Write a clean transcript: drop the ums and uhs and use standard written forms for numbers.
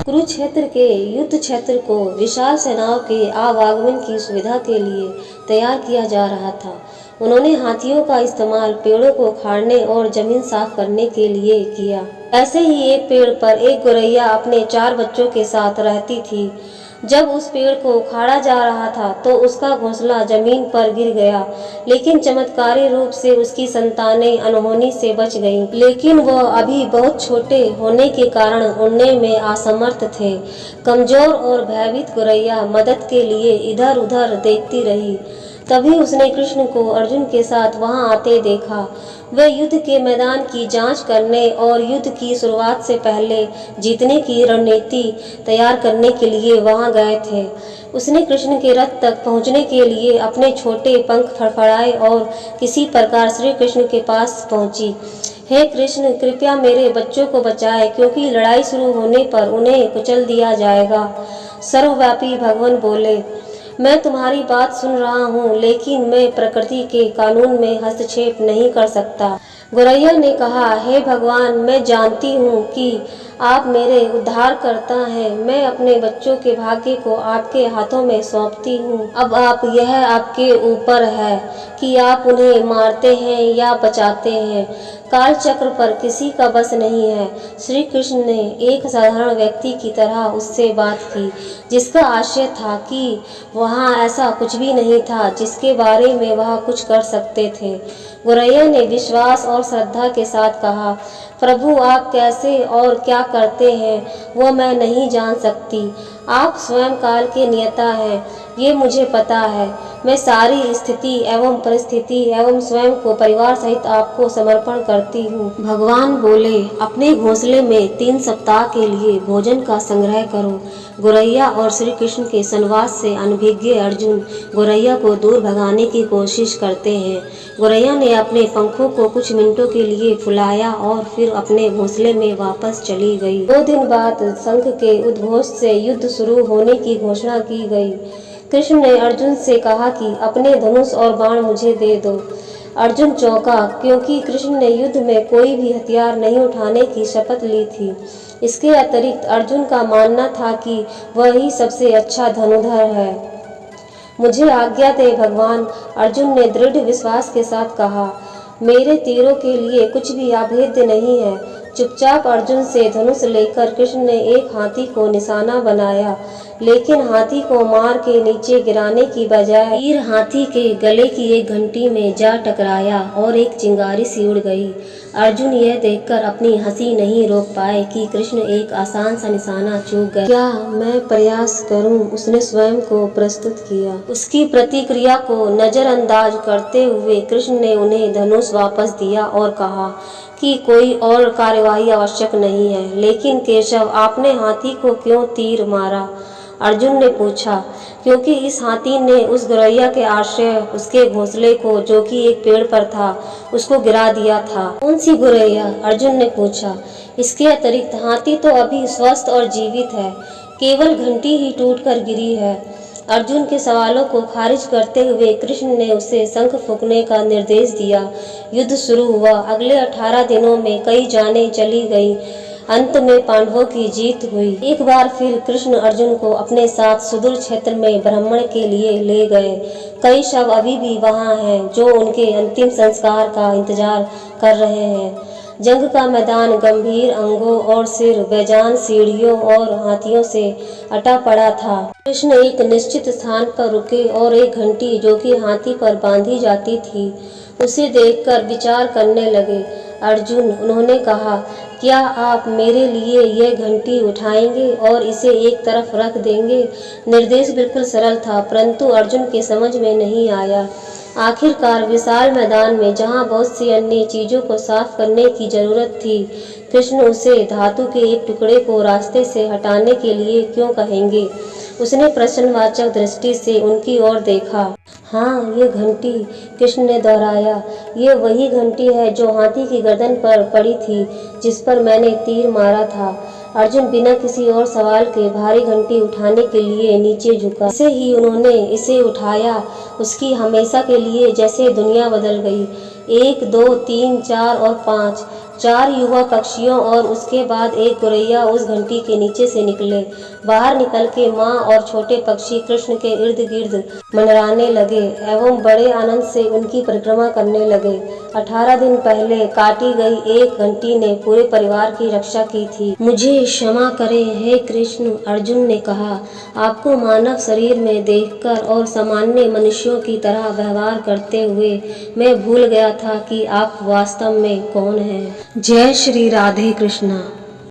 कुरुक्षेत्र के युद्ध क्षेत्र को विशाल सेनाओं के आवागमन की सुविधा के लिए तैयार किया जा रहा था। उन्होंने हाथियों का इस्तेमाल पेड़ों को उखाड़ने और जमीन साफ करने के लिए किया। ऐसे ही एक पेड़ पर एक गौरैया अपने 4 बच्चों के साथ रहती थी। जब उस पेड़ को उखाड़ा जा रहा था तो उसका घोंसला जमीन पर गिर गया, लेकिन चमत्कारी रूप से उसकी संतानें अनहोनी से बच गईं। लेकिन वह अभी बहुत छोटे होने के कारण उड़ने में असमर्थ थे। कमजोर और भयभीत गौरैया मदद के लिए इधर उधर देखती रही। तभी उसने कृष्ण को अर्जुन के साथ वहां आते देखा। वे युद्ध के मैदान की जांच करने और युद्ध की शुरुआत से पहले जीतने की रणनीति तैयार करने के लिए वहां गए थे। उसने कृष्ण के रथ तक पहुंचने के लिए अपने छोटे पंख फड़फड़ाए और किसी प्रकार श्री कृष्ण के पास पहुंची। हे कृष्ण, कृपया मेरे बच्चों को बचाए, क्योंकि लड़ाई शुरू होने पर उन्हें कुचल दिया जाएगा। सर्वव्यापी भगवान बोले, मैं तुम्हारी बात सुन रहा हूँ, लेकिन मैं प्रकृति के कानून में हस्तक्षेप नहीं कर सकता। गौरैया ने कहा, हे भगवान, मैं जानती हूँ कि आप मेरे उद्धारकर्ता हैं। मैं अपने बच्चों के भाग्य को आपके हाथों में सौंपती हूँ। अब यह आपके ऊपर है कि आप उन्हें मारते हैं या बचाते हैं। काल चक्र पर किसी का बस नहीं है। श्री कृष्ण ने एक साधारण व्यक्ति की तरह उससे बात की, जिसका आशय था कि वहाँ ऐसा कुछ भी नहीं था जिसके बारे में वह कुछ कर सकते थे। गौरैया ने विश्वास और श्रद्धा के साथ कहा, प्रभु, आप कैसे और क्या करते हैं वो मैं नहीं जान सकती। आप स्वयं काल के नियता हैं, ये मुझे पता है। मैं सारी स्थिति एवं परिस्थिति एवं स्वयं को परिवार सहित आपको समर्पण करती हूँ। भगवान बोले, अपने घोंसले में 3 सप्ताह के लिए भोजन का संग्रह करो। गौरैया और श्री कृष्ण के संवाद से अनभिज्ञ अर्जुन गौरैया को दूर भगाने की कोशिश करते हैं। गौरैया ने अपने पंखों को कुछ मिनटों के लिए फुलाया और फिर अपने घोंसले में वापस चली गई। 2 दिन बाद शंख के उद्घोष से युद्ध शुरू होने की घोषणा की गई। कृष्ण ने अर्जुन से कहा कि अपने धनुष और बाण मुझे दे दो। अर्जुन चौंका, क्योंकि कृष्ण ने युद्ध में कोई भी हथियार नहीं उठाने की शपथ ली थी। इसके अतिरिक्त अर्जुन का मानना था कि वह ही सबसे अच्छा धनुर्धर है। मुझे आज्ञा दे भगवान, अर्जुन ने दृढ़ विश्वास के साथ कहा। मेरे तीरों के लिए कुछ भी अभेद्य नहीं है। चुपचाप अर्जुन से धनुष लेकर कृष्ण ने एक हाथी को निशाना बनाया, लेकिन हाथी को मार के नीचे गिराने की बजाय तीर हाथी के गले की एक घंटी में जा टकराया और एक चिंगारी सी उड़ गई। अर्जुन यह देखकर अपनी हंसी नहीं रोक पाए कि कृष्ण एक आसान सा निशाना चूक गए। क्या मैं प्रयास करूं? उसने स्वयं को प्रस्तुत किया। उसकी प्रतिक्रिया को नजरअंदाज करते हुए कृष्ण ने उन्हें धनुष वापस दिया और कहा कि कोई और कार्यवाही आवश्यक नहीं है। लेकिन केशव, आपने हाथी को क्यों तीर मारा? अर्जुन ने पूछा। क्योंकि इस हाथी ने उस गौरैया के आश्रय उसके घोंसले को, जो कि एक पेड़ पर था, उसको गिरा दिया था। कौन सी गौरैया? अर्जुन ने पूछा। इसके अतिरिक्त हाथी तो अभी स्वस्थ और जीवित है, केवल घंटी ही टूटकर गिरी है। अर्जुन के सवालों को खारिज करते हुए कृष्ण ने उसे शंख फूंकने का निर्देश दिया। युद्ध शुरू हुआ। अगले 18 दिनों में कई जानें चली गईं। अंत में पांडवों की जीत हुई। एक बार फिर कृष्ण अर्जुन को अपने साथ सुदूर क्षेत्र में भ्रमण के लिए ले गए। कई शव अभी भी वहां हैं, जो उनके अंतिम संस्कार का इंतजार कर रहे हैं। जंग का मैदान गंभीर अंगों और सिर बेजान सीढ़ियों और हाथियों से अटा पड़ा था। कृष्ण एक निश्चित स्थान पर रुके और एक घंटी, जो कि हाथी पर बांधी जाती थी, उसे देखकर विचार करने लगे। अर्जुन, उन्होंने कहा, क्या आप मेरे लिए यह घंटी उठाएंगे और इसे एक तरफ रख देंगे? निर्देश बिल्कुल सरल था, परंतु अर्जुन के समझ में नहीं आया। आखिरकार विशाल मैदान में, जहां बहुत सी अन्य चीजों को साफ करने की जरूरत थी, कृष्ण उसे धातु के एक टुकड़े को रास्ते से हटाने के लिए क्यों कहेंगे? उसने प्रश्नवाचक दृष्टि से उनकी ओर देखा। हाँ, ये घंटी, कृष्ण ने दोहराया। ये वही घंटी है जो हाथी की गर्दन पर पड़ी थी, जिस पर मैंने तीर मारा था। अर्जुन बिना किसी और सवाल के भारी घंटी उठाने के लिए नीचे झुका। ऐसे ही उन्होंने इसे उठाया। उसकी हमेशा के लिए जैसे दुनिया बदल गई। 1, 2, 3, 4 और 5 4 युवा पक्षियों और उसके बाद एक गोरैया उस घंटी के नीचे से निकले। बाहर निकल के माँ और छोटे पक्षी कृष्ण के इर्द गिर्द मंडराने लगे एवं बड़े आनंद से उनकी परिक्रमा करने लगे। 18 दिन पहले काटी गई एक घंटी ने पूरे परिवार की रक्षा की थी। मुझे क्षमा करें हे कृष्ण, अर्जुन ने कहा। आपको मानव शरीर में देखकर और सामान्य मनुष्यों की तरह व्यवहार करते हुए मैं भूल गया था कि आप वास्तव में कौन हैं। जय श्री राधे कृष्णा।